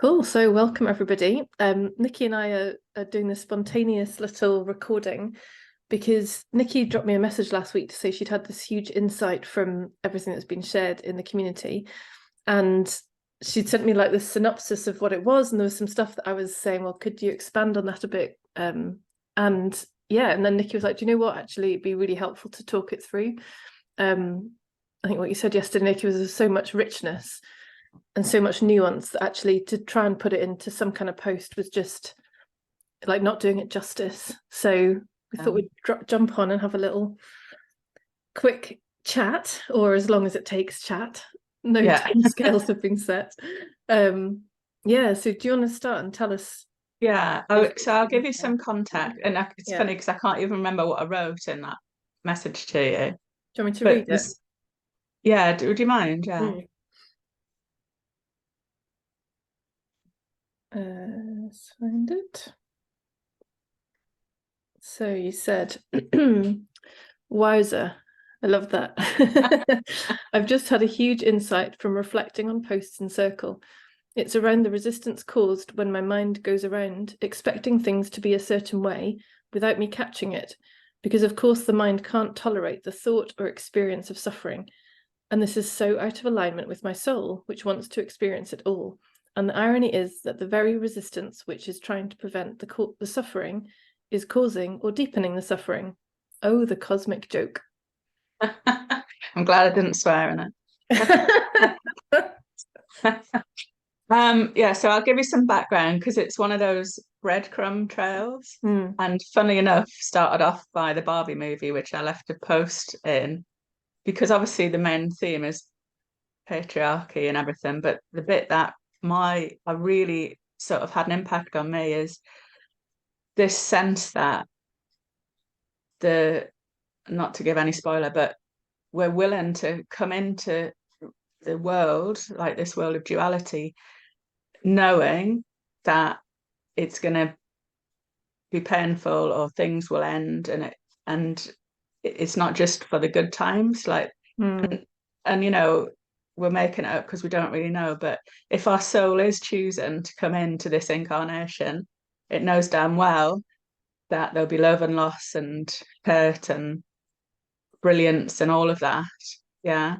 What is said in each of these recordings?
Cool. So welcome everybody. Nicky and I are doing this spontaneous little recording because Nicky dropped me a message last week to say she'd had this huge insight from everything that's been shared in the community. And she'd sent me like this synopsis of what it was. And there was some stuff that I was saying, well, could you expand on that a bit? And yeah, and then Nicky was like, do you know what? Actually, it'd be really helpful to talk it through. I think what you said yesterday, Nicky, was there's so much richness and so much nuance that actually to try and put it into some kind of post was just like not doing it justice. So we thought we'd jump on and have a little quick chat, or as long as it takes chat. No time scales have been set. Yeah, so do you want to start and tell us? Yeah, so I'll give you some context, and it's funny because I can't even remember what I wrote in that message to you. Do you want me to But read it? yeah, would you mind? Yeah. Let's find it. So you said, Wowser. I love that. I've just had a huge insight from reflecting on posts in Circle. It's around the resistance caused when my mind goes around expecting things to be a certain way without me catching it, because of course the mind can't tolerate the thought or experience of suffering. And this is so out of alignment with my soul, which wants to experience it all. And the irony is that the very resistance which is trying to prevent the suffering is causing or deepening the suffering. Oh, the cosmic joke. I'm glad I didn't swear in it. Yeah, so I'll give you some background because it's one of those breadcrumb trails. And funnily enough, started off by the Barbie movie, which I left a post in because obviously the main theme is patriarchy and everything, but the bit that I really sort of had an impact on me is this sense that the not to give any spoiler, but we're willing to come into the world, like this world of duality, knowing that it's going to be painful or things will end, and it's not just for the good times, like and you know we're making it up because we don't really know, but if our soul is choosing to come into this incarnation, it knows damn well that there'll be love and loss and hurt and brilliance and all of that. Yeah.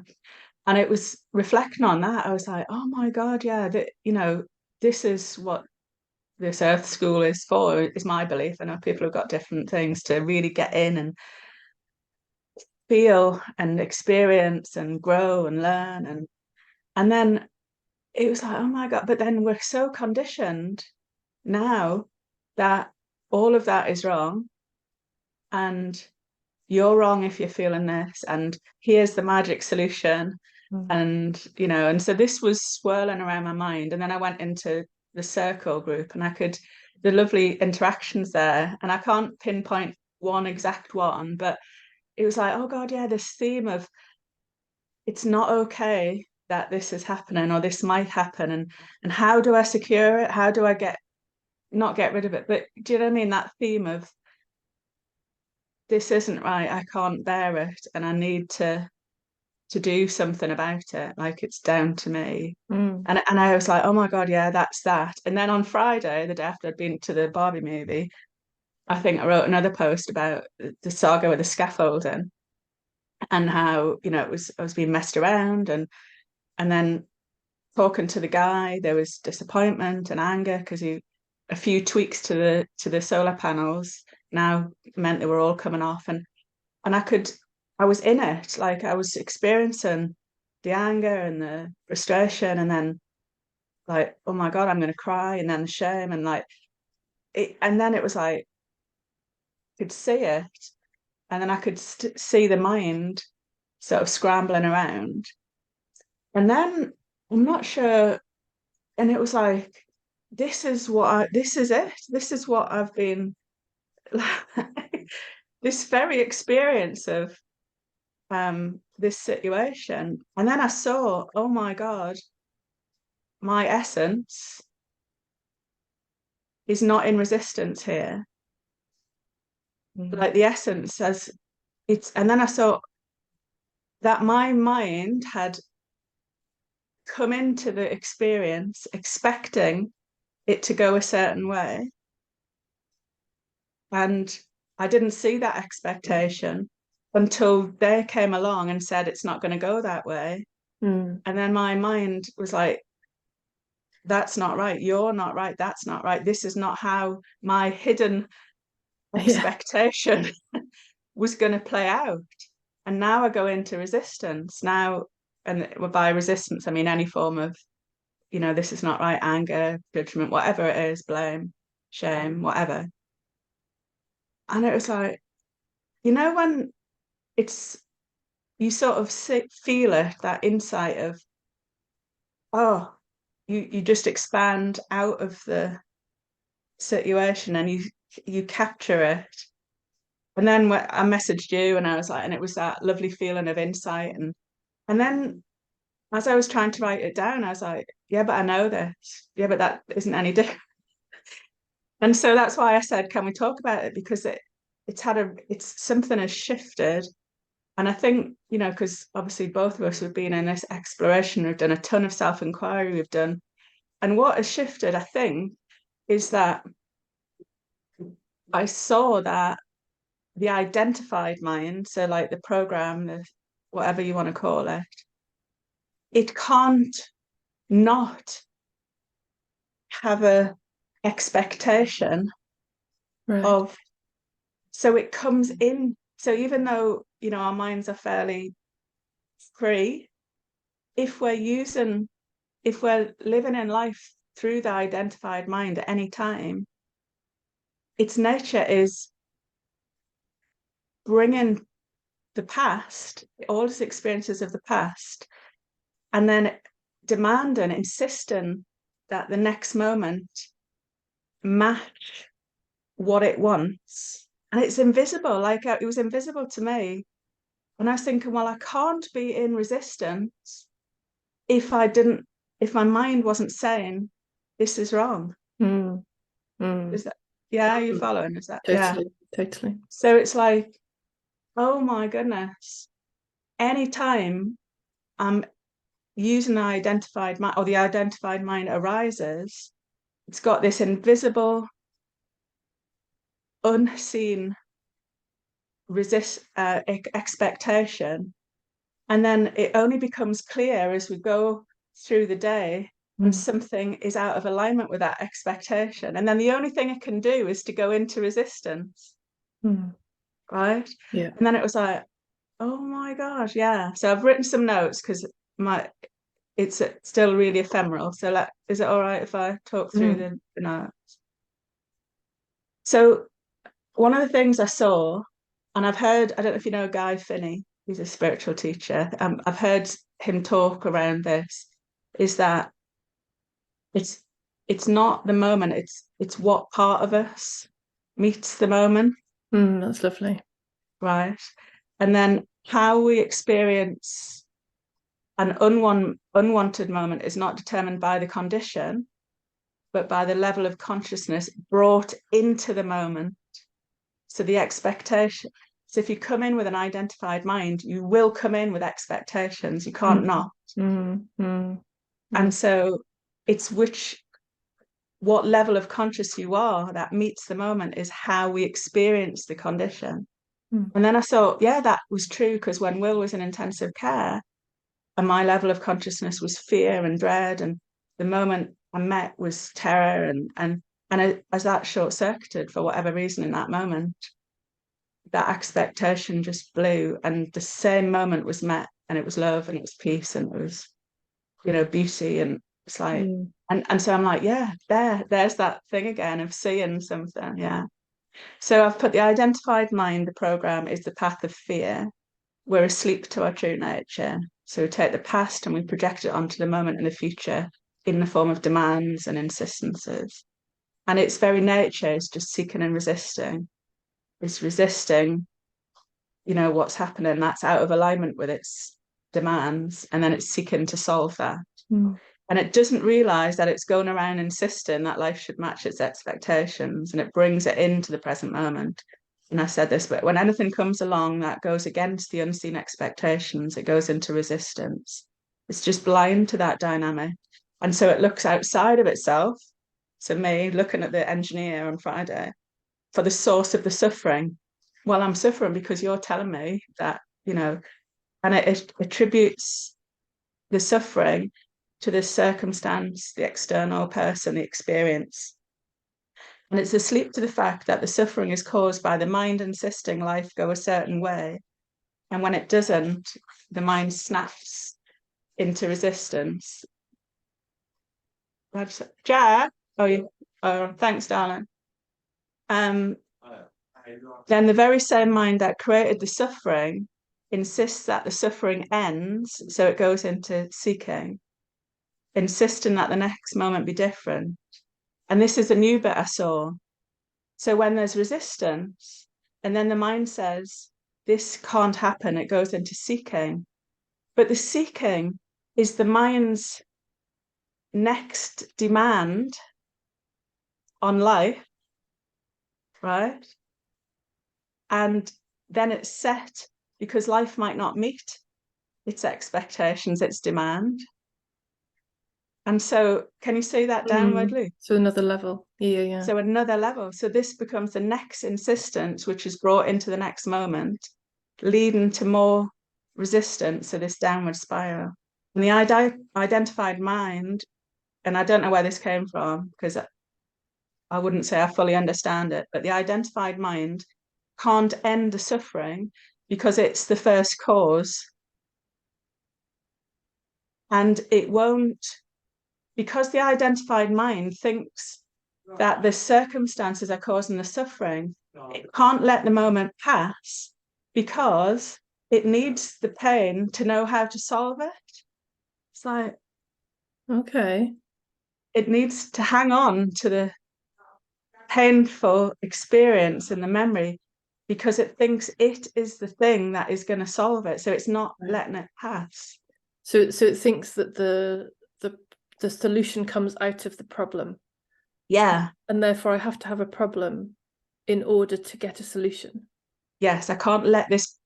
And it was reflecting on that. I was like, oh my God, yeah, that this is what this Earth School is for, is my belief. I know people have got different things to really get in and feel and experience and grow and learn. And then it was like, oh my God, but then we're so conditioned now that all of that is wrong. And you're wrong if you're feeling this. And here's the magic solution. And so this was swirling around my mind. And then I went into the Circle group and the lovely interactions there. And I can't pinpoint one exact one, but it was like, oh God, yeah, this theme of it's not okay that this is happening or this might happen. And how do I secure it? How do I not get rid of it? But do you know what I mean? That theme of this isn't right, I can't bear it, and I need to do something about it, like it's down to me. And I was like, oh my God, yeah, that's that. And then on Friday, the day after I'd been to the Barbie movie, I think I wrote another post about the saga with the scaffolding and how, I was being messed around, and then talking to the guy, there was disappointment and anger because a few tweaks to the solar panels now meant they were all coming off, and I was in it, like I was experiencing the anger and the frustration, and then like, oh my God, I'm going to cry, and then the shame, and like and then it was like I could see it, and then I could see the mind sort of scrambling around, and then I'm not sure, and it was like, this is it, this is what I've been this very experience of this situation. And then I saw, oh my God, my essence is not in resistance here. Like the essence as and then I saw that my mind had come into the experience expecting it to go a certain way. And I didn't see that expectation until they came along and said it's not going to go that way. Mm. And then my mind was like, that's not right. You're not right. That's not right. This is not how my hidden expectation was going to play out. And now I go into resistance now. And by resistance, I mean any form of, this is not right, anger, judgment, whatever it is, blame, shame, whatever. And it was like, when it's, you sort of feel it, that insight of, oh, you just expand out of the situation and you capture it. And then I messaged you and I was like, and it was that lovely feeling of insight. And then as I was trying to write it down, I was like, yeah, but I know this. Yeah, but that isn't any different. And so that's why I said, can we talk about it? Because it's something has shifted. And I think, because obviously both of us have been in this exploration, we've done a ton of self-inquiry, and what has shifted, I think, is that I saw that the identified mind, so like the program, whatever you want to call it, it can't not have a expectation of, so it comes in. So even though, our minds are fairly free, if we're living in life through the identified mind at any time, its nature is bringing the past, all its experiences of the past, and then demanding, insisting that the next moment match what it wants. And it's invisible, like it was invisible to me. And I was thinking, well, I can't be in resistance if my mind wasn't saying this is wrong. Is that, yeah, you're following? Is that, totally, yeah. Totally. So it's like, oh my goodness, anytime I'm using the identified mind, or the identified mind arises, it's got this invisible, unseen expectation, and then it only becomes clear as we go through the day when something is out of alignment with that expectation, and then the only thing it can do is to go into resistance, right? Yeah. And then it was like, oh my gosh, yeah. So I've written some notes because it's still really ephemeral. So is it all right if I talk through the notes? So one of the things I saw, and I've heard, I don't know if you know Guy Finey, he's a spiritual teacher. I've heard him talk around this, is that it's not the moment, it's what part of us meets the moment. That's lovely. Right. And then how we experience an unwanted moment is not determined by the condition, but by the level of consciousness brought into the moment. So the expectation. So if you come in with an identified mind, you will come in with expectations. You can't not. And so it's what level of conscious you are that meets the moment is how we experience the condition. And then I thought, yeah, that was true, because when Will was in intensive care and my level of consciousness was fear and dread, and the moment I met was terror, and as that short-circuited for whatever reason in that moment, that expectation just blew, and the same moment was met, and it was love, and it was peace, and it was, beauty, and it's like, and so I'm like, yeah, there's that thing again of seeing something, yeah. So I've put the identified mind, the program is the path of fear. We're asleep to our true nature. So we take the past and we project it onto the moment and the future in the form of demands and insistences. And its very nature is just seeking and resisting. It's resisting, what's happening. That's out of alignment with its demands. And then it's seeking to solve that. And it doesn't realize that it's going around insisting that life should match its expectations, and it brings it into the present moment. And I said this, but when anything comes along that goes against the unseen expectations, it goes into resistance. It's just blind to that dynamic. And so it looks outside of itself. So me looking at the engineer on Friday for the source of the suffering. Well, I'm suffering because you're telling me that, and it attributes the suffering to the circumstance, the external person, the experience. And it's asleep to the fact that the suffering is caused by the mind insisting life go a certain way. And when it doesn't, the mind snaps into resistance. Jack, thanks, darling. Then the very same mind that created the suffering insists that the suffering ends, so it goes into seeking, insisting that the next moment be different. And this is a new bit I saw. So when there's resistance, and then the mind says, this can't happen, it goes into seeking. But the seeking is the mind's next demand on life, right? And then it's set because life might not meet its expectations, its demand. And so, can you see that downward loop? So another level. Yeah. So another level. So this becomes the next insistence, which is brought into the next moment, leading to more resistance. So this downward spiral. And the identified mind, and I don't know where this came from because I wouldn't say I fully understand it, but the identified mind can't end the suffering because it's the first cause. And it won't, because the identified mind thinks that the circumstances are causing the suffering, it can't let the moment pass because it needs the pain to know how to solve it. It's like, okay, it needs to hang on to the painful experience in the memory because it thinks it is the thing that is going to solve it. So it's not letting it pass. So it thinks that the solution comes out of the problem. Yeah. And therefore I have to have a problem in order to get a solution. Yes, I can't let this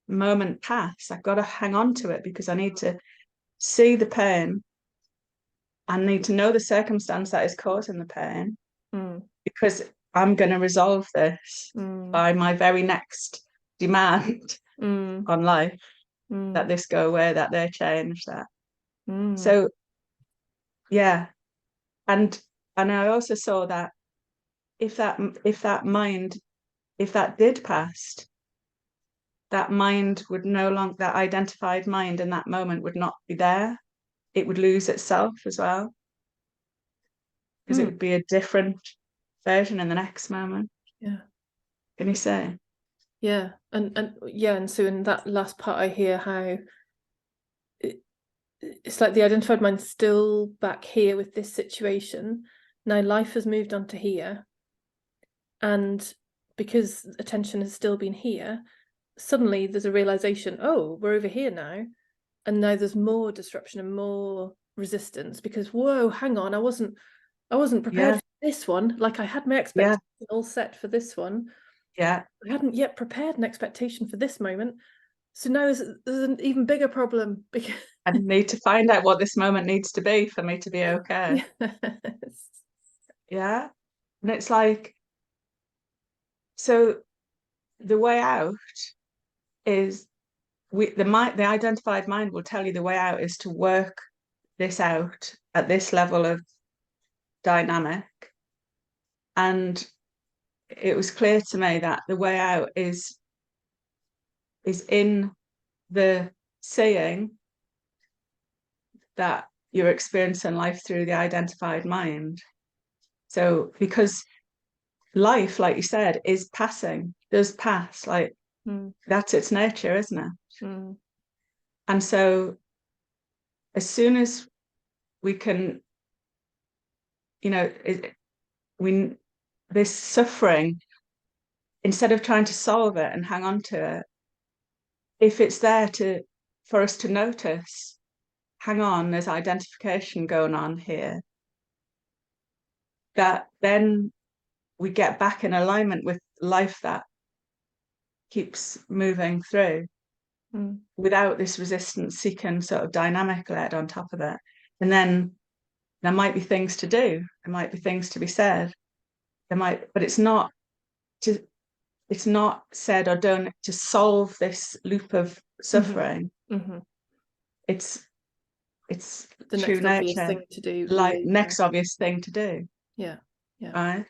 moment pass. I've got to hang on to it because I need to see the pain. I need to know the circumstance that is causing the pain because I'm going to resolve this by my very next demand on life, that this go away, that they change, that. So, yeah. And I also saw that if that did pass, that mind would no longer, that identified mind in that moment would not be there. It would lose itself as well. Because it would be a different version in the next moment. Yeah. Can you say? Yeah. And so in that last part I hear how it's like the identified mind's still back here with this situation. Now life has moved on to here. And because attention has still been here, suddenly there's a realization, oh, we're over here now. And now there's more disruption and more resistance because, whoa, hang on, I wasn't prepared for this one. Like I had my expectation all set for this one. Yeah. I hadn't yet prepared an expectation for this moment. So now there's an even bigger problem because I need to find out what this moment needs to be for me to be okay. Yes. Yeah. And it's like, so the way out is the identified mind will tell you the way out is to work this out at this level of dynamic. And it was clear to me that the way out is in the seeing that you're experiencing life through the identified mind. So because life, like you said, is passing, does pass, like that's its nature, isn't it? And so as soon as we can, this suffering, instead of trying to solve it and hang on to it, if it's there for us to notice, hang on, there's identification going on here, that then we get back in alignment with life that keeps moving through. without this resistance seeking sort of dynamic layered on top of it. And then there might be things to do, there might be things to be said, but it's not said or done to solve this loop of suffering. It's the true next obvious nature, thing to do, like next obvious thing to do. Yeah. Right.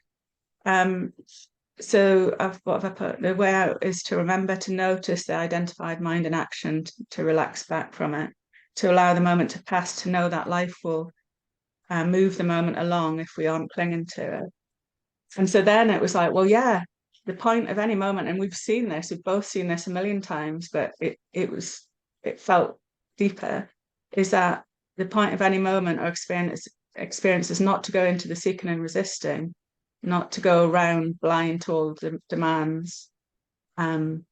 So what have I put? The way out is to remember to notice the identified mind in action, to relax back from it, to allow the moment to pass, to know that life will move the moment along if we aren't clinging to it. And so then it was like, well, yeah, the point of any moment, and we've both seen this a million times, but it felt deeper, is that the point of any moment or experience is not to go into the seeking and resisting, not to go around blind to all the demands and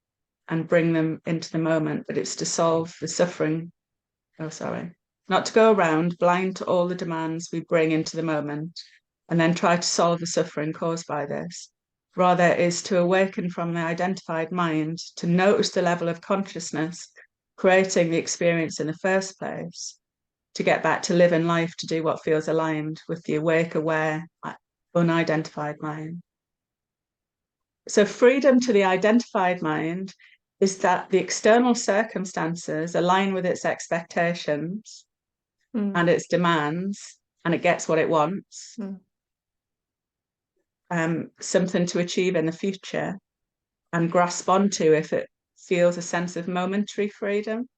bring them into the moment, but it's to solve the suffering. Not to go around blind to all the demands we bring into the moment and then try to solve the suffering caused by this. Rather, it is to awaken from the identified mind, to notice the level of consciousness creating the experience in the first place, to get back to living life, to do what feels aligned with the awake, aware, unidentified mind. So freedom to the identified mind is that the external circumstances align with its expectations and its demands, and it gets what it wants. Something to achieve in the future and grasp onto if it feels a sense of momentary freedom.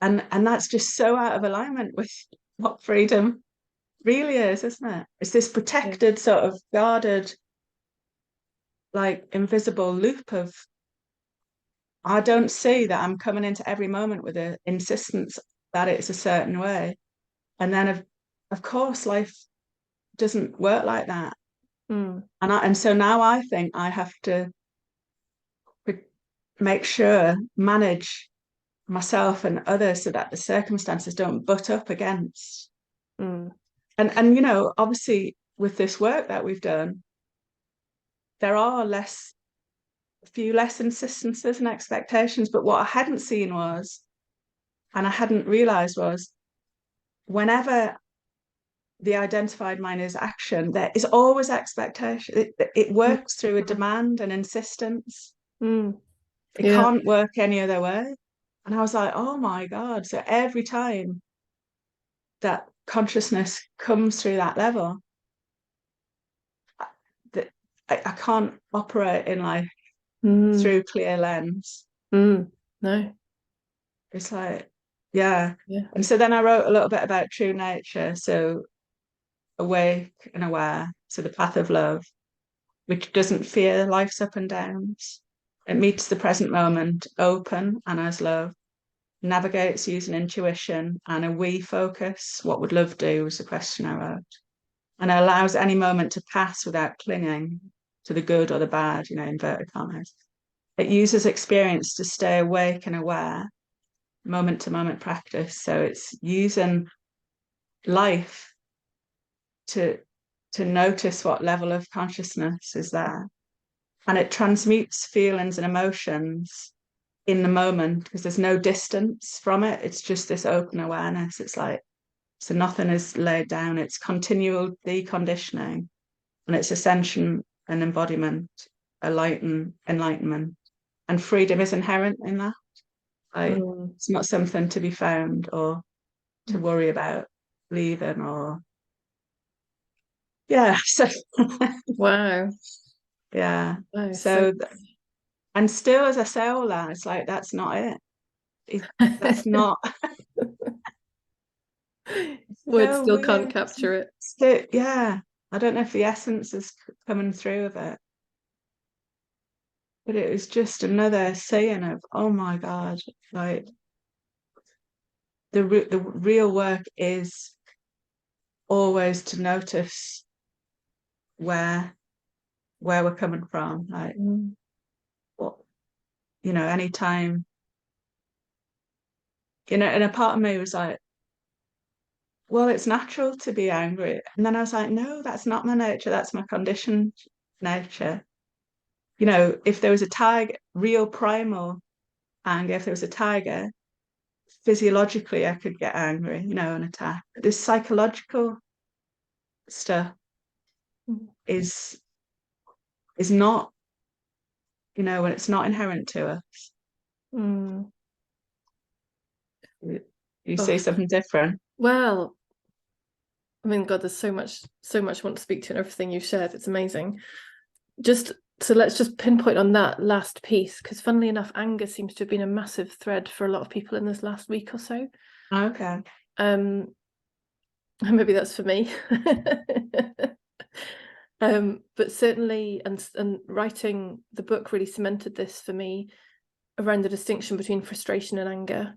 And that's just so out of alignment with what freedom really is, isn't it? It's this protected, sort of guarded, like invisible loop of, I don't see that I'm coming into every moment with an insistence that it's a certain way. And then of course life doesn't work like that. And so now I think I have to make sure, manage myself and others so that the circumstances don't butt up against. And you know, obviously with this work that we've done, there are a few less insistences and expectations, but what I hadn't seen was, and I hadn't realized was, whenever the identified mind is action, there is always expectation. It works through a demand and insistence. It can't work any other way. And I was like, oh my God. So every time that consciousness comes through that level, that I can't operate in life through clear lens. No. It's like, yeah. And so then I wrote a little bit about true nature. So awake and aware. So the path of love, which doesn't fear life's up and downs. It meets the present moment open and as love, navigates using intuition and a we focus. What would love do was the question I wrote. And it allows any moment to pass without clinging to the good or the bad, you know, inverted commas. It uses experience to stay awake and aware, moment to moment practice. So it's using life to notice what level of consciousness is there. And it transmutes feelings and emotions in the moment because there's no distance from it. It's just this open awareness. It's like, so nothing is laid down. It's continual deconditioning and it's ascension and embodiment, enlightenment. And freedom is inherent in that. Like, it's not something to be found or to worry about leaving or so Wow. yeah. So and still as I say all that, it's like that's not it. That's not words still weird. can't capture it. Still, yeah. I don't know if the essence is coming through of it. But it was just another saying of, oh my God, like the real work is always to notice where we're coming from. Like what, you know, anytime, you know, and a part of me was like, well, it's natural to be angry. And then I was like, no, that's not my nature, that's my conditioned nature. You know, if there was a real primal anger. If there was a tiger, physiologically I could get angry, and attack. But this psychological stuff is not, when it's not inherent to us. You say something different. Well, I mean, God, there's so much I want to speak to and everything you've shared. It's amazing. So let's just pinpoint on that last piece, because funnily enough, anger seems to have been a massive thread for a lot of people in this last week or so. Okay. Maybe that's for me. But certainly, and writing the book really cemented this for me around the distinction between frustration and anger.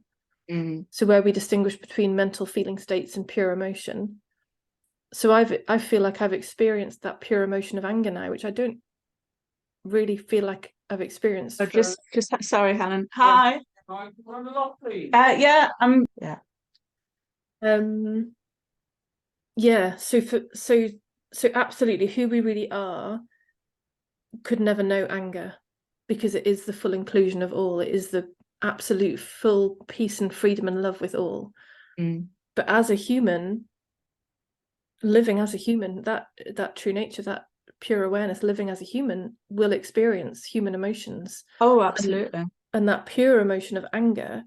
So where we distinguish between mental feeling states and pure emotion. So I feel like I've experienced that pure emotion of anger now, which I don't really feel like I've experienced. Just sorry, Helen. Hi. Yeah. Yeah. So absolutely, who we really are could never know anger, because it is the full inclusion of all. It is the absolute full peace and freedom and love with all. But as a human, living as a human, that true nature, that pure awareness, living as a human, will experience human emotions. Oh, absolutely. And that pure emotion of anger,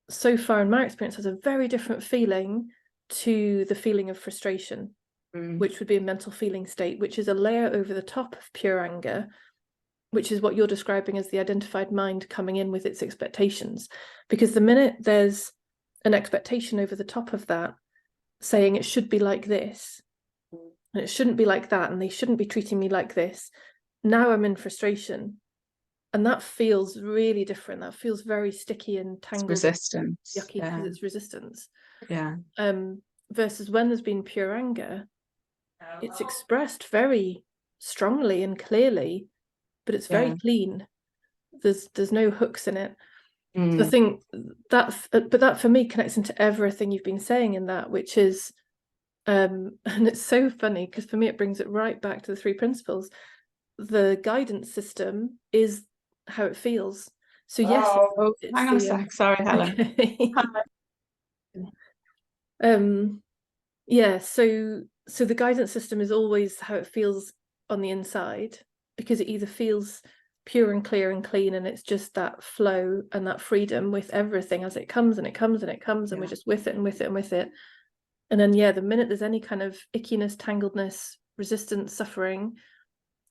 so far in my experience, has a very different feeling to the feeling of frustration, which would be a mental feeling state, which is a layer over the top of pure anger, which is what you're describing as the identified mind coming in with its expectations. Because the minute there's an expectation over the top of that, saying it should be like this, and it shouldn't be like that, and they shouldn't be treating me like this, now I'm in frustration. And that feels really different. That feels very sticky and tangled. It's resistance. Yucky, because it's resistance. Yeah. Versus when there's been pure anger, it's expressed very strongly and clearly, but it's very clean. There's no hooks in it. So I think that for me connects into everything you've been saying in that, which is, and it's so funny because for me it brings it right back to the three principles. The guidance system is how it feels. So yes, hang on a sec. Sorry, Helen. Okay. Yeah, so the guidance system is always how it feels on the inside, because it either feels pure and clear and clean, and it's just that flow and that freedom with everything as it comes and it comes and it comes, and we're just with it and with it and with it. And then the minute there's any kind of ickiness, tangledness, resistance, suffering,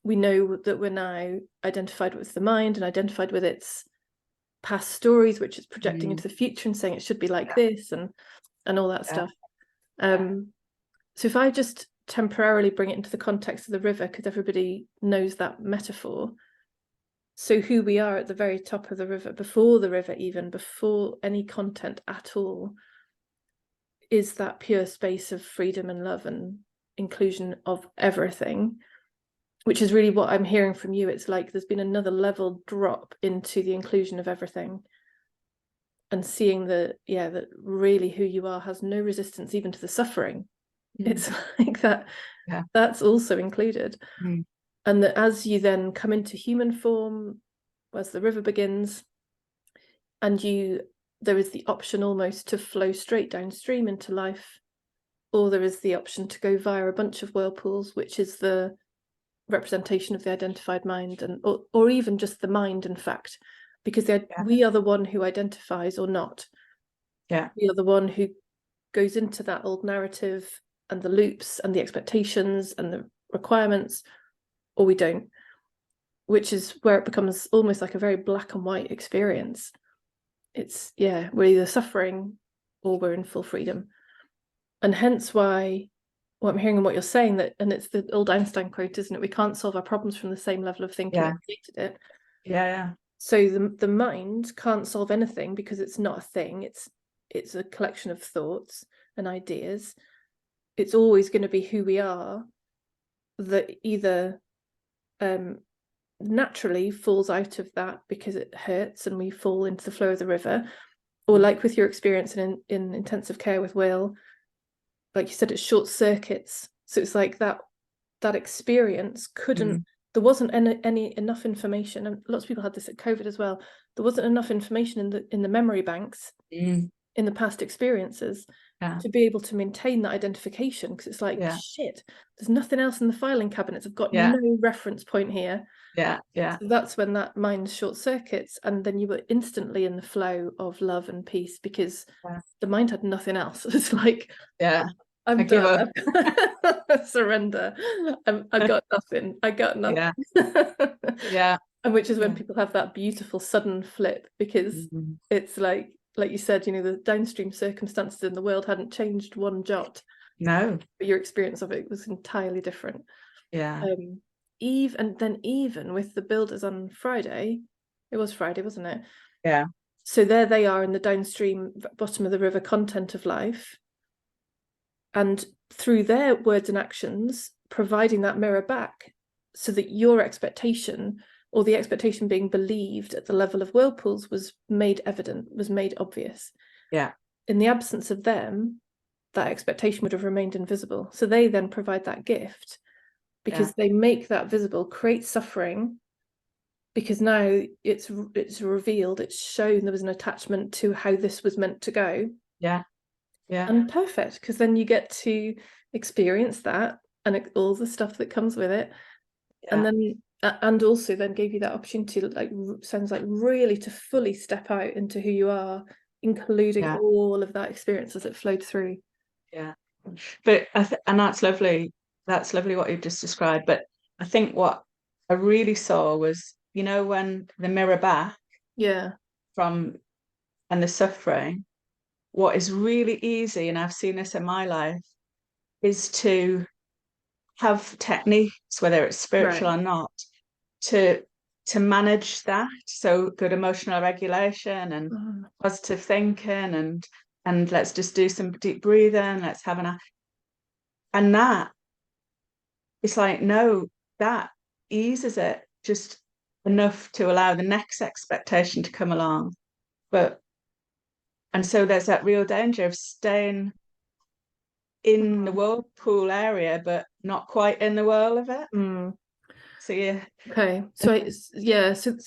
we know that we're now identified with the mind and identified with its past stories, which is projecting into the future and saying it should be like this and all that stuff. So if I just temporarily bring it into the context of the river, because everybody knows that metaphor. So who we are at the very top of the river, before the river, even before any content at all, is that pure space of freedom and love and inclusion of everything, which is really what I'm hearing from you. It's like there's been another level drop into the inclusion of everything, and seeing that really who you are has no resistance even to the suffering. It's like that, that's also included. And that as you then come into human form, as the river begins, and there is the option almost to flow straight downstream into life, or there is the option to go via a bunch of whirlpools, which is the representation of the identified mind, and or even just the mind, in fact, because we are the one who identifies or not. We are the one who goes into that old narrative and the loops and the expectations and the requirements, or we don't, which is where it becomes almost like a very black and white experience. It's we're either suffering or we're in full freedom. And hence why what I'm hearing and what you're saying, that, and it's the old Einstein quote, isn't it? We can't solve our problems from the same level of thinking that created it. So the mind can't solve anything because it's not a thing. It's a collection of thoughts and ideas. It's always going to be who we are that either naturally falls out of that because it hurts and we fall into the flow of the river, or like with your experience in intensive care with Will, like you said, it short circuits. So it's like that experience couldn't there wasn't any enough information, and lots of people had this at COVID as well. There wasn't enough information in the memory banks in the past experiences to be able to maintain that identification, because it's like, shit, there's nothing else in the filing cabinets. I've got no reference point here. So that's when that mind short circuits, and then you were instantly in the flow of love and peace, because the mind had nothing else. It's like, I'm done. Surrender. I've got nothing. I got nothing. And which is when people have that beautiful sudden flip, because it's like you said, you know, the downstream circumstances in the world hadn't changed one jot. No. But your experience of it was entirely different. Even with the builders on Friday, it was Friday, wasn't it? Yeah. So there they are in the downstream bottom of the river content of life. And through their words and actions, providing that mirror back, so that your expectation, or the expectation being believed at the level of whirlpools, was made evident, was made obvious. In the absence of them, that expectation would have remained invisible. So they then provide that gift, because they make that visible, create suffering, because now it's revealed, it's shown there was an attachment to how this was meant to go. And perfect, because then you get to experience that and all the stuff that comes with it. And then and also then gave you that opportunity to, like, sounds like, really to fully step out into who you are, including all of that experience as it flowed through. But and that's lovely what you've just described. But I think what I really saw was, you know, when the mirror back from and the suffering, what is really easy, and I've seen this in my life, is to have techniques, whether it's spiritual or not, to manage that. So good emotional regulation and positive thinking, and let's just do some deep breathing, let's have and that, it's like, no, that eases it just enough to allow the next expectation to come along. And so there's that real danger of staying in the whirlpool area, but not quite in the whirl of it. So okay, so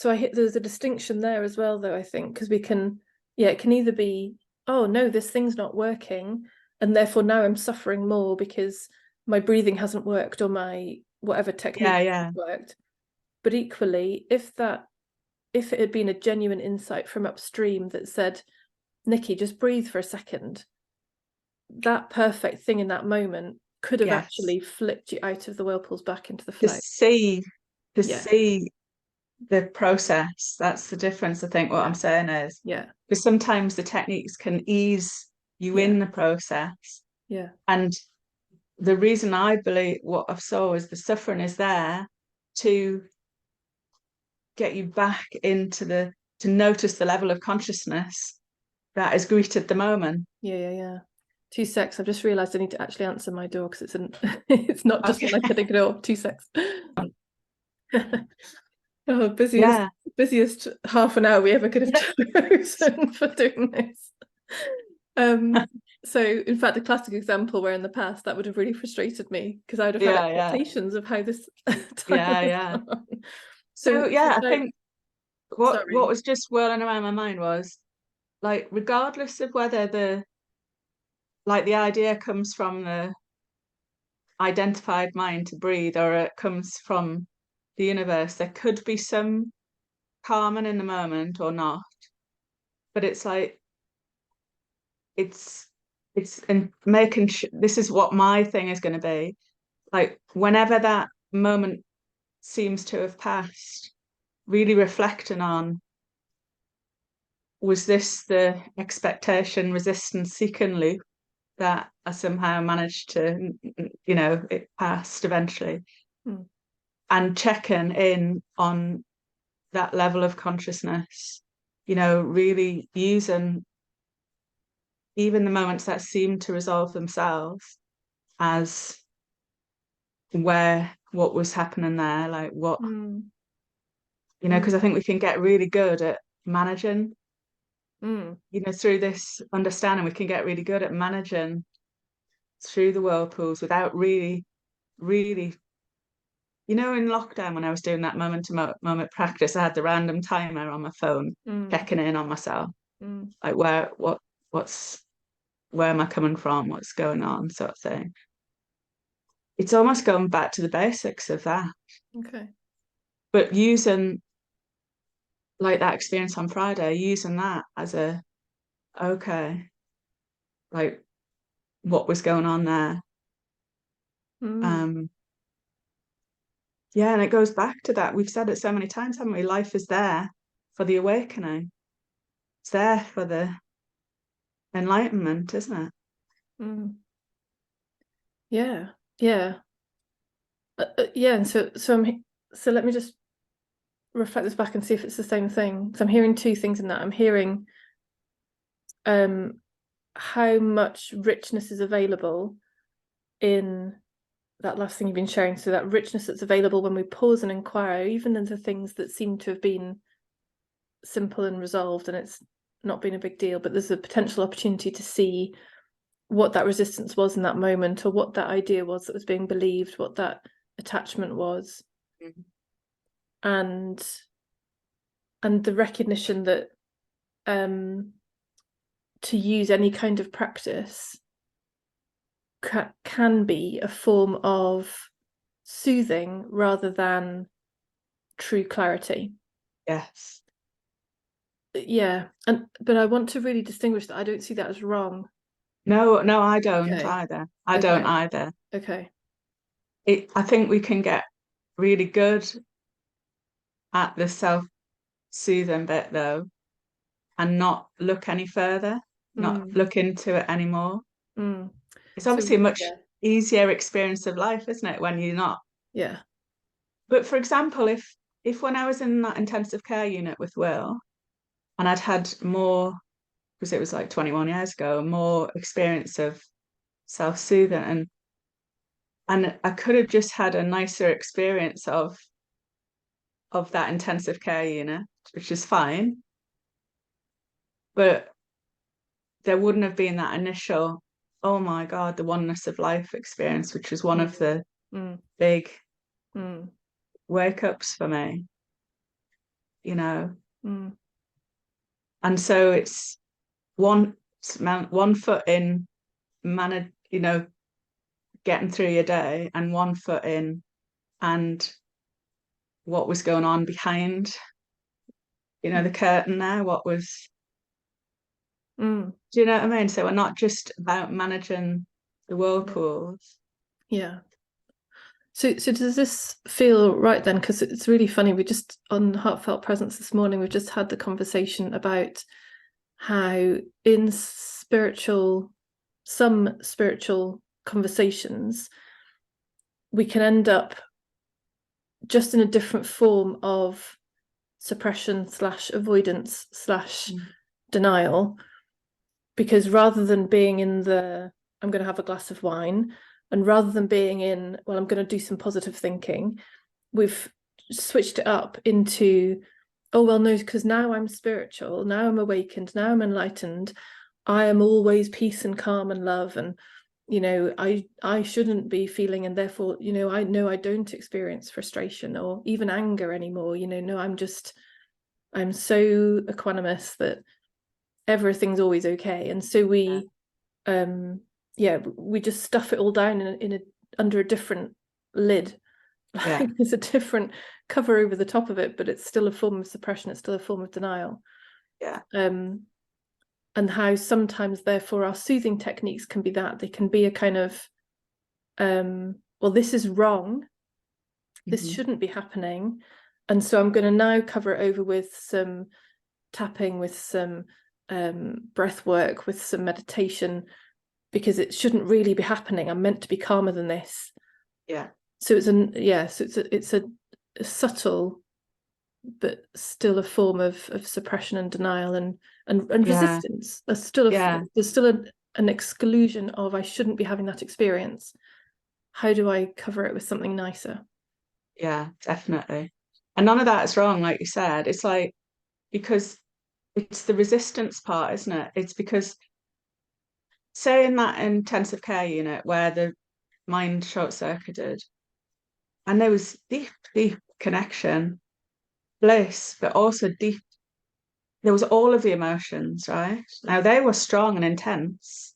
I hit, there's a distinction there as well, though, I think, because we can, it can either be, oh no, this thing's not working, and therefore now I'm suffering more because my breathing hasn't worked, or my whatever technique hasn't worked. But equally, if it had been a genuine insight from upstream that said, Nicky, just breathe for a second, that perfect thing in that moment could have actually flipped you out of the whirlpools back into the flow. To see the process. That's the difference, I think. What I'm saying is, because sometimes the techniques can ease you in the process. And the reason I believe what I saw is the suffering is there to get you back into to notice the level of consciousness that is greeted the moment. 2 secs. I've just realised I need to actually answer my door, because it's not just one I can ignore. 2 secs. Oh, busiest half an hour we ever could have chosen for doing this. So in fact, the classic example where in the past that would have really frustrated me, because I would have had expectations of how this time So I think what was just whirling around my mind was, like, regardless of whether the idea comes from the identified mind to breathe, or it comes from the universe, there could be some calming in the moment or not. But it's like, it's in making this is what my thing is going to be. Like, whenever that moment seems to have passed, really reflecting on, was this the expectation, resistance, seeking loop that I somehow managed to, it passed eventually. And checking in on that level of consciousness, really using even the moments that seem to resolve themselves as what was happening there, like what, because I think we can get really good at managing, through this understanding, we can get really good at managing through the whirlpools without really you know, in lockdown when I was doing that moment to moment practice, I had the random timer on my phone, checking in on myself, like where am I coming from, what's going on, sort of thing. It's almost going back to the basics of that, Okay. but using like that experience on Friday, using that as a okay, like what was going on there. Um, yeah, and it goes back to that. We've said it so many times, haven't we? Life is there for the awakening. It's there for the enlightenment, isn't it? Yeah. Yeah. Yeah. And so let me just reflect this back and see if it's the same thing. So I'm hearing two things in that. I'm hearing how much richness is available in that last thing you've been sharing. So that richness that's available when we pause and inquire, even into things that seem to have been simple and resolved and it's not been a big deal, but there's a potential opportunity to see what that resistance was in that moment, or what that idea was that was being believed, what that attachment was. And the recognition that to use any kind of practice can be a form of soothing rather than true clarity. Yes. Yeah. But I want to really distinguish that I don't see that as wrong. No, I don't Okay. either. I don't either. Okay. I think we can get really good at the self-soothing bit though, and not look any further, not look into it anymore. It's So obviously a much easier experience of life, isn't it, when you're not. Yeah. But for example, if when I was in that intensive care unit with Will, and I'd had more, because it was like 21 years ago, more experience of self-soothing, and I could have just had a nicer experience of that intensive care unit, which is fine. But there wouldn't have been that initial, oh my God, the oneness of life experience, which was one of the big wake ups for me, you know. And so it's one foot in getting through your day, and one foot in and what was going on behind, the curtain there, what was. Do you know what I mean? So we're not just about managing the whirlpools. Yeah. So does this feel right then? Because it's really funny. We just, on Heartfelt Presence this morning, we've just had the conversation about how in some spiritual conversations, we can end up just in a different form of suppression / avoidance / denial. Because rather than being in I'm going to have a glass of wine, and rather than being in, well, I'm going to do some positive thinking, we've switched it up into, oh, well, no, because now I'm spiritual, now I'm awakened, now I'm enlightened, I am always peace and calm and love, and I shouldn't be feeling, and therefore, I know I don't experience frustration or even anger anymore. No, I'm so equanimous that everything's always okay. And so we just stuff it all down under a different lid. There's a different cover over the top of it, but it's still a form of suppression, it's still a form of denial. And how sometimes therefore our soothing techniques can be that they can be a kind of well, this is wrong, this shouldn't be happening, and so I'm going to now cover it over with some tapping, with some breath work, with some meditation, because it shouldn't really be happening. I'm meant to be calmer than this. So it's a subtle but still a form of suppression and denial and resistance. There's still an exclusion of, I shouldn't be having that experience. How do I cover it with something nicer? Yeah, definitely. And none of that is wrong, like you said. It's like, because it's the resistance part, isn't it? It's because, say in that intensive care unit where the mind short-circuited, And there was deep connection, bliss, but also deep. There was all of the emotions, right? Now they were strong and intense,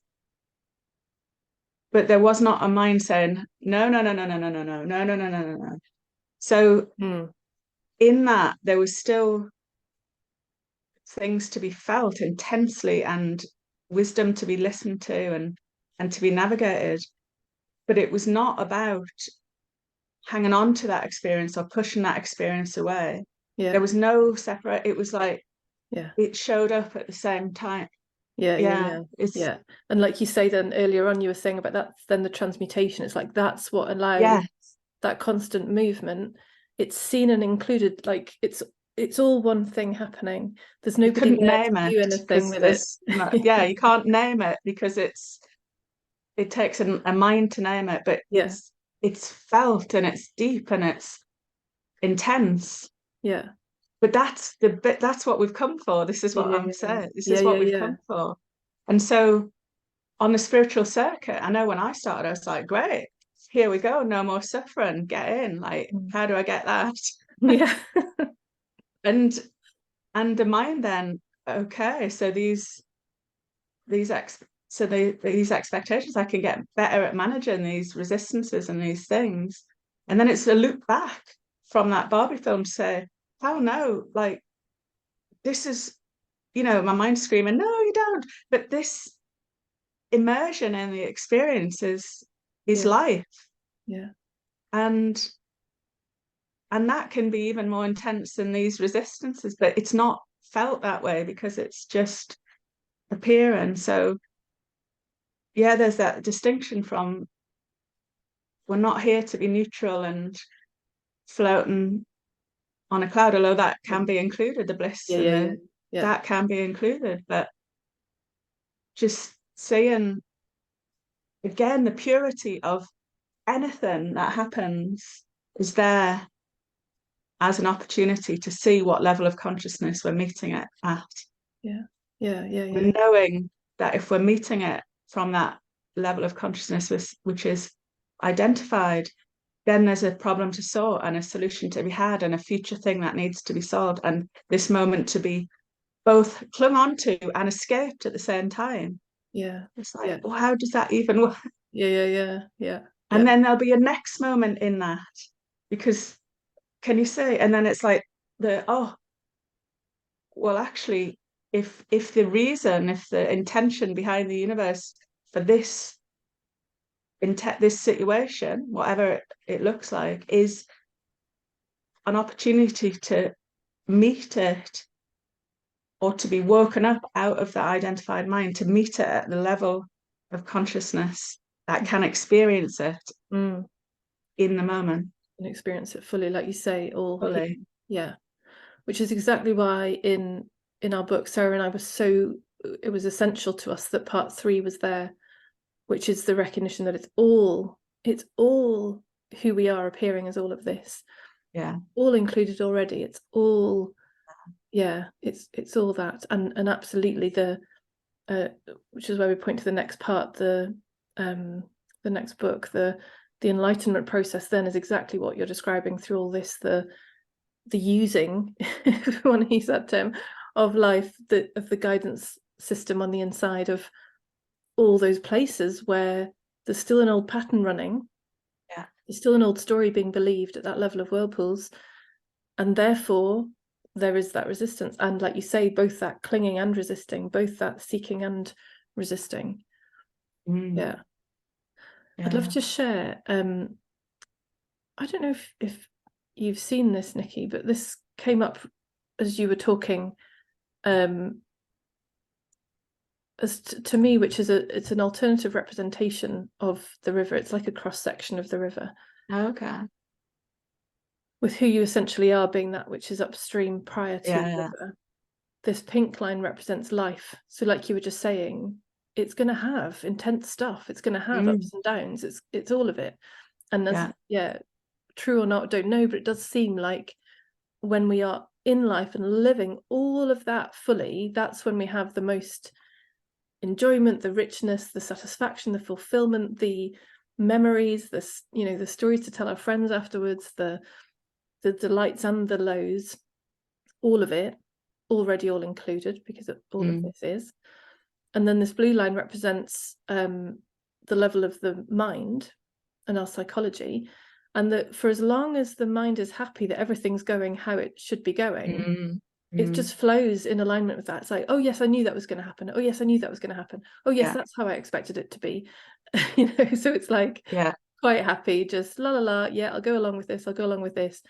but there was not a mind saying, no, no, no, no, no, no, no, no, no, no, no, no, no, no. So in that, there was still things to be felt intensely and wisdom to be listened to and to be navigated. But it was not about hanging on to that experience or pushing that experience away. Yeah. There was no separate, it was like Yeah. it showed up at the same time. Yeah, It's yeah. And like you say, then earlier on, you were saying about that, then the transmutation. It's like that's what allows yeah, that constant movement. It's seen and included, like it's all one thing happening. There's you nobody couldn't there name to it do anything because with it. there's not, yeah, you can't name it because it takes a mind to name it, but Yeah, it's felt and it's deep and it's intense. yeah, But that's the bit, that's what we've come for. This is yeah, what yeah, I'm yeah, saying. This yeah, is what yeah, we've yeah. come for. And so on the spiritual circuit, I know when I started, I was like, great, here we go, no more suffering, get in. Like, Mm. how do I get that? Yeah, And the mind then, okay, so these ex so these expectations, I can get better at managing these resistances and these things. And then it's a loop back from that Barbie film to say, oh no, like this is, my mind screaming, no, you don't. But this immersion in the experience is yeah, life. yeah, And that can be even more intense than these resistances, but it's not felt that way because it's just appearing. So yeah, there's that distinction from we're not here to be neutral and floating on a cloud, although that can be included, the bliss yeah, and yeah, yeah, the yeah, that can be included, but just seeing again the purity of anything that happens is there as an opportunity to see what level of consciousness we're meeting it at. yeah, yeah, yeah, yeah, And knowing that if we're meeting it from that level of consciousness, which is identified, then there's a problem to sort and a solution to be had and a future thing that needs to be solved. And this moment to be both clung on to and escaped at the same time. yeah, It's yeah, like, well, how does that even work? yeah, yeah, yeah, yeah, And yeah, then there'll be a next moment in that because can you say? And then it's like well, actually, if the reason, if the intention behind the universe for this this situation, whatever it looks like, is an opportunity to meet it or to be woken up out of that identified mind, to meet it at the level of consciousness that can experience it mm. in the moment And experience it fully, like you say, all here. fully. Yeah, which is exactly why in our book, Sarah and I it was essential to us that part 3 was there, which is the recognition that it's all who we are appearing as all of this, Yeah. all included already. It's all, yeah, it's all that, and absolutely which is where we point to the next part, the next book, the enlightenment process. Then is exactly what you're describing through all this, the using, if you want to use that term, of life, of the guidance system on the inside of all those places where there's still an old pattern running. Yeah. There's still an old story being believed at that level of whirlpools, and therefore there is that resistance, and like you say, both that clinging and resisting, both that seeking and resisting. Mm. Yeah. I'd love Yeah. to share, I don't know if you've seen this, Nicky, but this came up as you were talking, as to me, which is it's an alternative representation of the river. It's like a cross section of the river, Okay. with who you essentially are being that which is upstream prior to the Yeah. river. This pink line represents life. So like you were just saying, it's going to have intense stuff. It's going to have Mm. ups and downs. It's all of it. And that's, Yeah. yeah, true or not, don't know, but it does seem like when we are in life and living all of that fully, that's when we have the most enjoyment, the richness, the satisfaction, the fulfillment, the memories, the stories to tell our friends afterwards, the delights and the lows, all of it already all included, because all of this is. And then this blue line represents the level of the mind and our psychology, and that for as long as the mind is happy that everything's going how it should be going, it just flows in alignment with that. It's like, oh yes, I knew that was going to happen. Oh yes, I knew that was going to happen. Oh yes, that's how I expected it to be. So it's like quite happy, just la la la, yeah, I'll go along with this, I'll go along with this.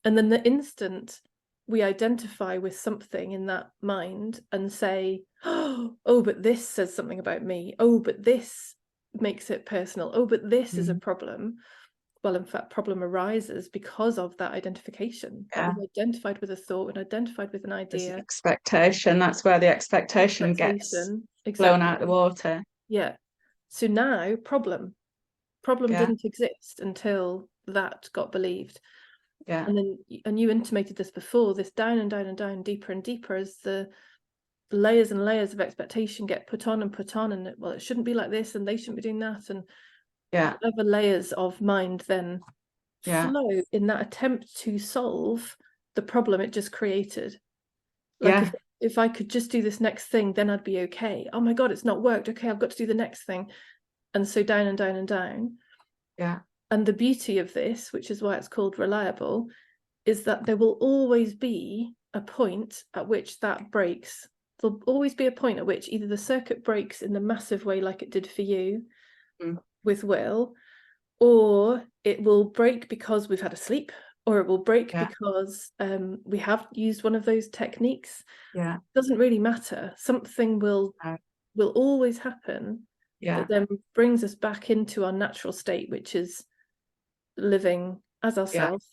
And then the instant we identify with something in that mind and say, oh, but this says something about me. Oh, but this makes it personal. Oh, but this is a problem. Well, in fact, problem arises because of that identification. That we've identified with a thought and identified with an idea. Expectation. That's where the expectation gets blown out the water. Yeah. So now problem didn't exist until that got believed. Yeah. And you intimated this before, this down and down and down, deeper and deeper, as the layers and layers of expectation get put on, and well, it shouldn't be like this, and they shouldn't be doing that, and whatever layers of mind then flow in that attempt to solve the problem it just created. Like if I could just do this next thing, then I'd be okay. Oh my God, it's not worked. Okay, I've got to do the next thing. And so down and down and down. Yeah. And the beauty of this, which is why it's called reliable, is that there will always be a point at which that breaks. There'll always be a point at which either the circuit breaks in the massive way like it did for you with Will, or it will break because we've had a sleep, or it will break because we have used one of those techniques. It doesn't really matter. Something will always happen that then brings us back into our natural state, which is living as ourselves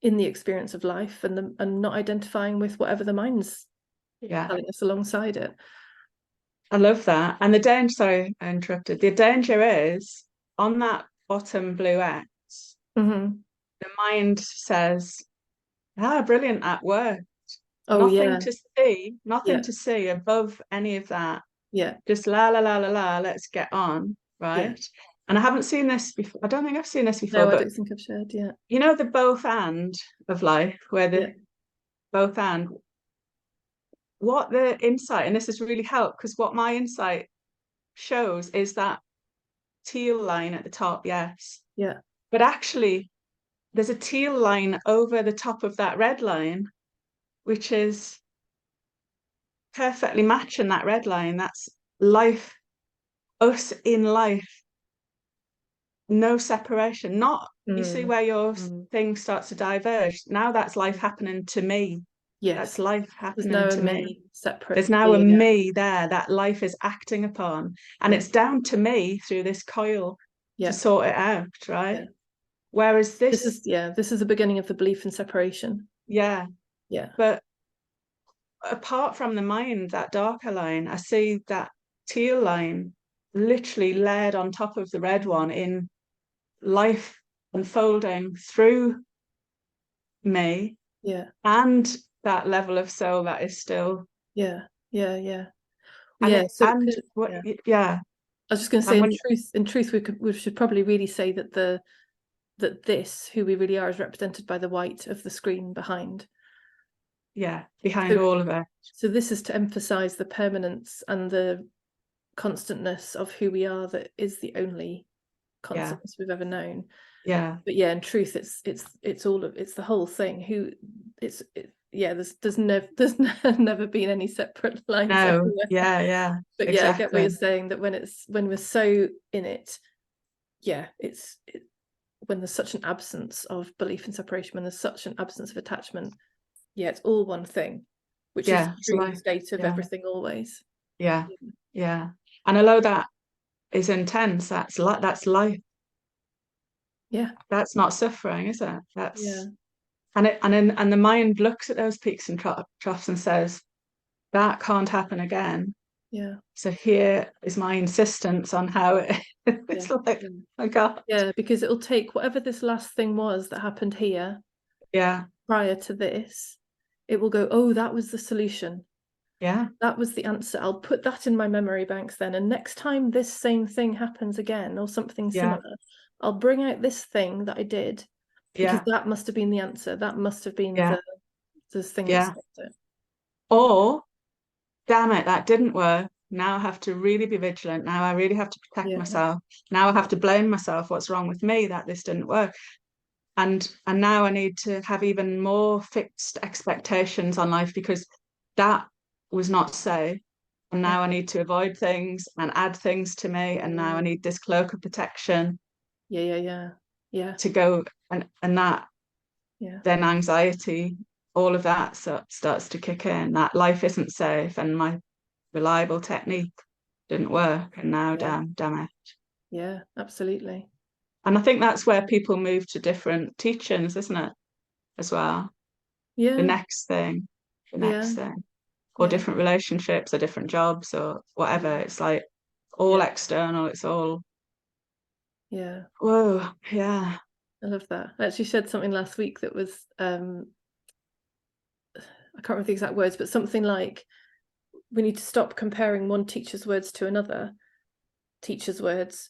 in the experience of life, and not identifying with whatever the mind's telling us alongside it. I love that. And the danger, sorry, I interrupted. The danger is on that bottom blue X, the mind says, brilliant, that worked. Nothing to see above any of that. Just la la la la la, let's get on, right? And I haven't seen this before. I don't think I've seen this before. No, I don't think I've shared yet. You know, the both and of life, where the both and, what the insight, and this has really helped, because what my insight shows is that teal line at the top, but actually there's a teal line over the top of that red line, which is perfectly matching that red line. That's life, us in life, no separation. Not you see where your thing starts to diverge. Now that's life happening to me. That's life happening to me. Separate. There's now a me there that life is acting upon, and it's down to me through this coil to sort it out, right? Whereas this is the beginning of the belief in separation. But apart from the mind, that darker line, I see that teal line literally layered on top of the red one, in life unfolding through me, and that level of soul that is still so I was just going to say, in truth we should probably really say that this, who we really are, is represented by the white of the screen behind all of it. So this is to emphasize the permanence and the constantness of who we are, that is the only constantness we've ever known. But in truth, it's all of it's the whole thing. There's never been any separate lines. No, but exactly. I get what you're saying, that when we're so in it, when there's such an absence of belief in separation, when there's such an absence of attachment, it's all one thing, which is the true state of everything always. And although that is intense, that's life. That's not suffering, is it? That's and the mind looks at those peaks and troughs and says, that can't happen again. So here is my insistence on how it's like, oh my God. Because it'll take whatever this last thing was that happened here prior to this, it will go, oh, that was the solution. Yeah. That was the answer. I'll put that in my memory banks then. And next time this same thing happens again or something similar, I'll bring out this thing that I did because that must have been the answer. That must have been the thing that stopped it. Or, damn it, that didn't work. Now I have to really be vigilant. Now I really have to protect myself. Now I have to blame myself. What's wrong with me that this didn't work? And now I need to have even more fixed expectations on life because that was not safe. And now I need to avoid things and add things to me. And now I need this cloak of protection. Yeah. To go and that then anxiety, all of that starts to kick in. That life isn't safe and my reliable technique didn't work. And now damn it. Yeah, absolutely. And I think that's where people move to different teachings, isn't it? As well. Yeah. The next thing. Or different relationships or different jobs or whatever. It's like all external, it's all whoa, yeah. I love that. I actually said something last week that was I can't remember the exact words, but something like we need to stop comparing one teacher's words to another teacher's words.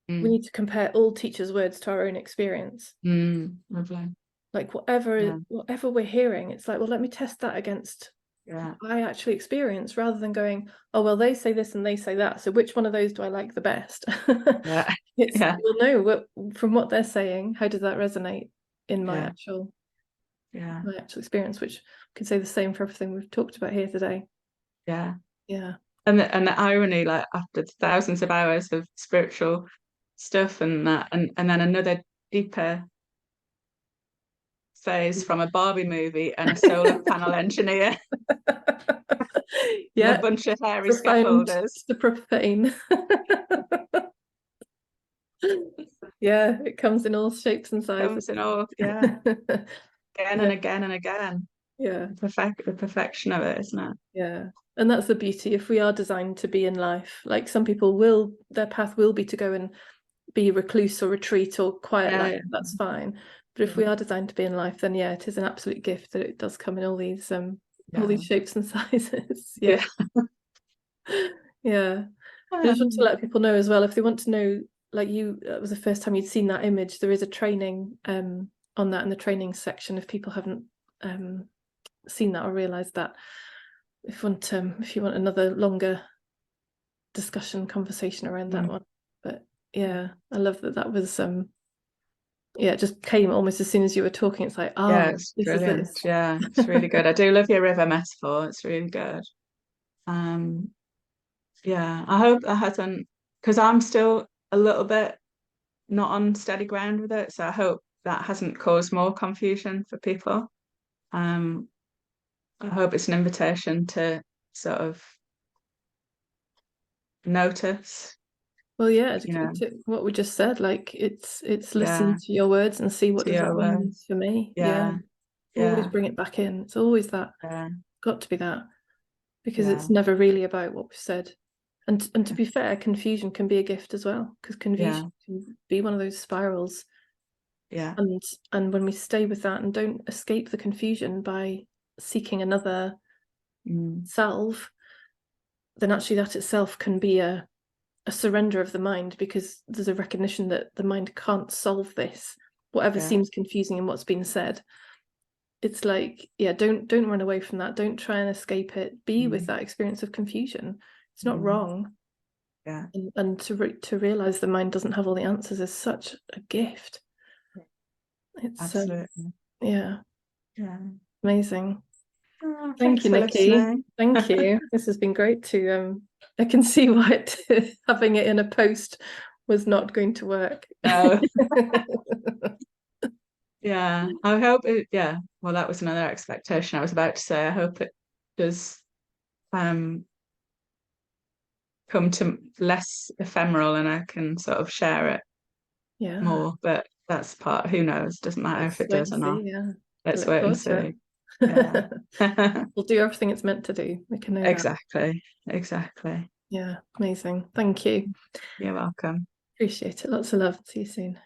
We need to compare all teachers' words to our own experience. Lovely. Like whatever we're hearing, it's like, well, let me test that against what I actually experience, rather than going, oh, well, they say this and they say that, so which one of those do I like the best? Well, no, from what they're saying, how does that resonate in my actual experience, which could say the same for everything we've talked about here today. And the irony, like after thousands of hours of spiritual stuff and that, and then another deeper phase from a Barbie movie and a solar panel engineer. And a bunch of hairy scaffolders. The profane. It comes in all shapes and sizes. Again and again and again. The perfection of it, isn't it? And that's the beauty. If we are designed to be in life, like some people their path will be to go and be recluse or retreat or quiet life, that's fine. But if we are designed to be in life, then it is an absolute gift that it does come in all these shapes and sizes. I just want to let people know as well, if they want to know, like that was the first time you'd seen that image, there is a training on that in the training section if people haven't seen that or realized that. If you want another longer discussion conversation around that one. But I love that was it just came almost as soon as you were talking. It's like, it's brilliant. It's really good. I do love your river metaphor. It's really good. I hope that hasn't, because I'm still a little bit not on steady ground with it, so I hope that hasn't caused more confusion for people. I hope it's an invitation to sort of notice. Well, what we just said, like it's listen to your words and see what does that mean for me. Always bring it back in. It's always that. Got to be that, because it's never really about what we've said. And to be fair, confusion can be a gift as well, because confusion can be one of those spirals. And when we stay with that and don't escape the confusion by seeking another salve, then actually that itself can be a surrender of the mind, because there's a recognition that the mind can't solve this, whatever seems confusing in what's been said. It's like, don't run away from that. Don't try and escape it. Be with that experience of confusion. It's not wrong. And to realize the mind doesn't have all the answers is such a gift. It's absolutely amazing. Thank you, Nicky. Thank you. This has been great to I can see why having it in a post was not going to work. No. I hope it, well, that was another expectation I was about to say. I hope it does come to less ephemeral and I can sort of share it more, but that's part, who knows, doesn't matter if it does or not. Let's wait and see. We'll do everything it's meant to do. We can know exactly. Amazing. Thank you. You're welcome. Appreciate it. Lots of love. See you soon.